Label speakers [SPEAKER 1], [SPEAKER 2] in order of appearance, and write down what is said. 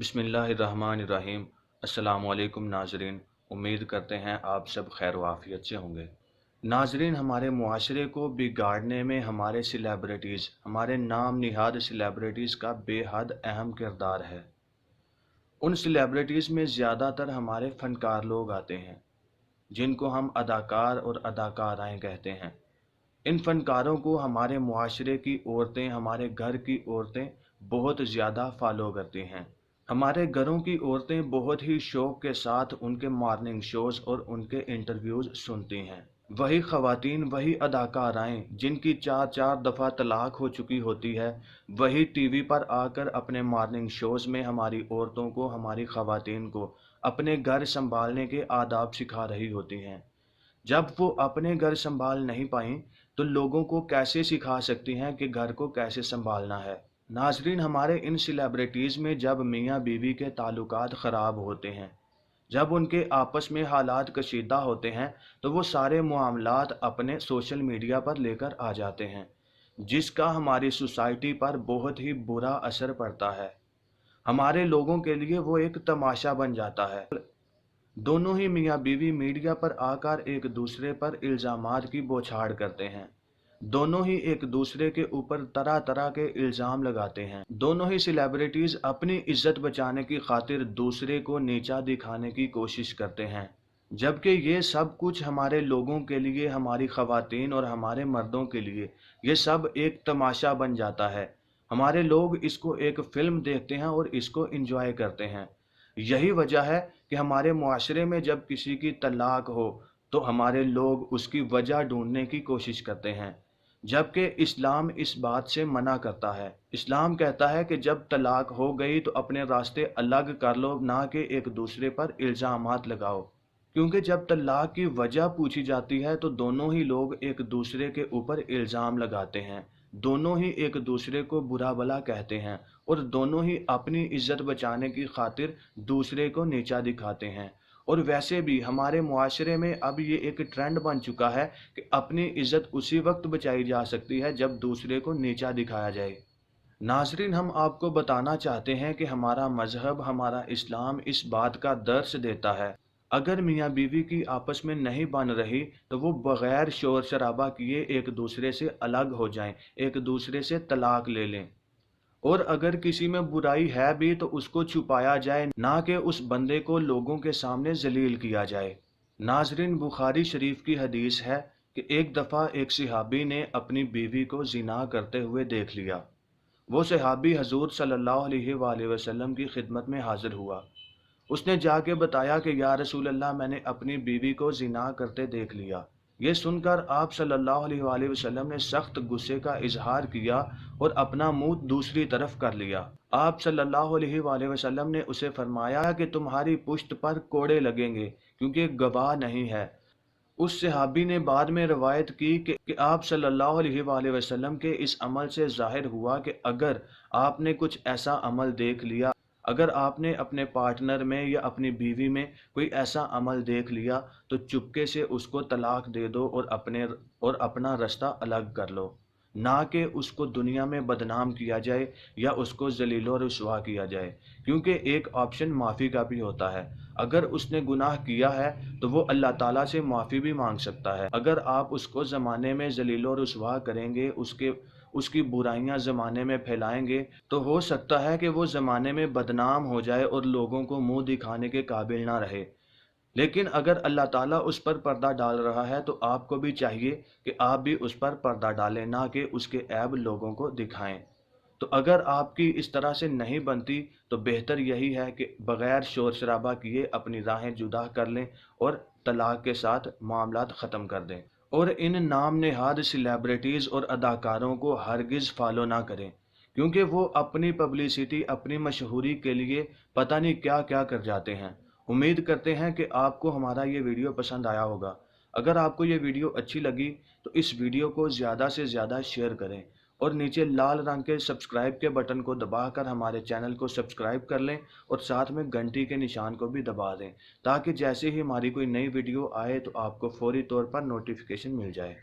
[SPEAKER 1] बिस्मिल्लाहिर्रहमानिर्रहीम। अस्सलामुअलैकुम नाजरीन, उम्मीद करते हैं आप सब खैर वाफियत से होंगे। नाजरीन, हमारे मुआशरे को बिगाड़ने में हमारे सेलिब्रिटीज़, हमारे नाम निहाद सेलिब्रिटीज़ का बेहद अहम किरदार है। उन सेलिब्रिटीज़ में ज़्यादातर हमारे फ़नकार लोग आते हैं, जिनको हम अदाकार और अदाकाराएँ कहते हैं। इन फ़नकारों को हमारे मुआशरे की औरतें, हमारे घर की औरतें बहुत ज़्यादा फ़ॉलो करती हैं। हमारे घरों की औरतें बहुत ही शौक़ के साथ उनके मॉर्निंग शोज़ और उनके इंटरव्यूज़ सुनती हैं। वही ख़वातीन, वही अदाकाराएँ जिनकी 4-4 दफ़ा तलाक हो चुकी होती है, वही टीवी पर आकर अपने मॉर्निंग शोज़ में हमारी औरतों को, हमारी ख़वातीन को अपने घर सँभालने के आदाब सिखा रही होती हैं। जब वो अपने घर सँभाल नहीं पाईं, तो लोगों को कैसे सिखा सकती हैं कि घर को कैसे सँभालना है। नाज़रीन, हमारे इन सेलिब्रिटीज़ में जब मियाँ बीवी के ताल्लुकात ख़राब होते हैं, जब उनके आपस में हालात कशीदा होते हैं, तो वो सारे मामलात अपने सोशल मीडिया पर लेकर आ जाते हैं, जिसका हमारी सोसाइटी पर बहुत ही बुरा असर पड़ता है। हमारे लोगों के लिए वो एक तमाशा बन जाता है। दोनों ही मियाँ बीवी मीडिया पर आकर एक दूसरे पर इल्ज़ामात की बौछार करते हैं। दोनों ही एक दूसरे के ऊपर तरह तरह के इल्ज़ाम लगाते हैं। दोनों ही सेलिब्रिटीज़ अपनी इज्जत बचाने की खातिर दूसरे को नीचा दिखाने की कोशिश करते हैं, जबकि ये सब कुछ हमारे लोगों के लिए, हमारी ख़वातीन और हमारे मर्दों के लिए ये सब एक तमाशा बन जाता है। हमारे लोग इसको एक फ़िल्म देखते हैं और इसको एंजॉय करते हैं। यही वजह है कि हमारे मुआशरे में जब किसी की तलाक हो, तो हमारे लोग उसकी वजह ढूंढने की कोशिश करते हैं, जबकि इस्लाम इस बात से मना करता है। इस्लाम कहता है कि जब तलाक हो गई तो अपने रास्ते अलग कर लो, ना कि एक दूसरे पर इल्ज़ामात लगाओ। क्योंकि जब तलाक की वजह पूछी जाती है तो दोनों ही लोग एक दूसरे के ऊपर इल्ज़ाम लगाते हैं, दोनों ही एक दूसरे को बुरा भला कहते हैं और दोनों ही अपनी इज्जत बचाने की खातिर दूसरे को नीचा दिखाते हैं। और वैसे भी हमारे मुआशरे में अब ये एक ट्रेंड बन चुका है कि अपनी इज्जत उसी वक्त बचाई जा सकती है जब दूसरे को नीचा दिखाया जाए। नाज़रीन, हम आपको बताना चाहते हैं कि हमारा मज़हब, हमारा इस्लाम इस बात का दर्स देता है, अगर मियाँ बीवी की आपस में नहीं बन रही तो वो बग़ैर शोर शराबा किए एक दूसरे से अलग हो जाएं, एक दूसरे से तलाक ले लें। और अगर किसी में बुराई है भी तो उसको छुपाया जाए, ना कि उस बंदे को लोगों के सामने जलील किया जाए। नाज़रीन, बुखारी शरीफ की हदीस है कि एक दफ़ा एक सेहाबी ने अपनी बीवी को ज़िना करते हुए देख लिया। वो सहाबी हजूर सल्लल्लाहु अलैहि वसल्लम की खिदमत में हाजिर हुआ। उसने जाके बताया कि या रसूल अल्लाह, मैंने अपनी बीवी को ज़िना करते देख लिया। ये सुनकर आप सल्लल्लाहु अलैहि वसल्लम ने सख्त गुस्से का इजहार किया और अपना मुंह दूसरी तरफ कर लिया। आप सल्लल्लाहु अलैहि वसल्लम ने उसे फरमाया कि तुम्हारी पुश्त पर कोड़े लगेंगे, क्योंकि गवाह नहीं है। उस सहाबी ने बाद में रवायत की कि आप सल्लल्लाहु अलैहि वसल्लम के इस अमल से ज़ाहिर हुआ कि अगर आपने कुछ ऐसा अमल देख लिया, अगर आपने अपने पार्टनर में या अपनी बीवी में कोई ऐसा अमल देख लिया, तो चुपके से उसको तलाक दे दो और अपना रास्ता अलग कर लो, ना कि उसको दुनिया में बदनाम किया जाए या उसको जलील और रुसवा किया जाए। क्योंकि एक ऑप्शन माफ़ी का भी होता है। अगर उसने गुनाह किया है तो वो अल्लाह ताला से माफ़ी भी मांग सकता है। अगर आप उसको ज़माने में जलील और रुसवा करेंगे, उसकी बुराइयां ज़माने में फैलाएंगे, तो हो सकता है कि वो ज़माने में बदनाम हो जाए और लोगों को मुंह दिखाने के काबिल ना रहे। लेकिन अगर अल्लाह ताला उस पर पर्दा डाल रहा है तो आपको भी चाहिए कि आप भी उस पर पर्दा डालें, ना कि उसके ऐब लोगों को दिखाएं। तो अगर आपकी इस तरह से नहीं बनती तो बेहतर यही है कि बग़ैर शोर शराबा किए अपनी राहें जुदा कर लें और तलाक के साथ मामलात ख़त्म कर दें। और इन नाम नहाद सेलिब्रिटीज़ और अदाकारों को हरगिज़ फॉलो ना करें, क्योंकि वो अपनी पब्लिसिटी, अपनी मशहूरी के लिए पता नहीं क्या क्या कर जाते हैं। उम्मीद करते हैं कि आपको हमारा ये वीडियो पसंद आया होगा। अगर आपको ये वीडियो अच्छी लगी तो इस वीडियो को ज़्यादा से ज़्यादा शेयर करें और नीचे लाल रंग के सब्सक्राइब के बटन को दबाकर हमारे चैनल को सब्सक्राइब कर लें और साथ में घंटी के निशान को भी दबा दें, ताकि जैसे ही हमारी कोई नई वीडियो आए तो आपको फौरी तौर पर नोटिफिकेशन मिल जाए।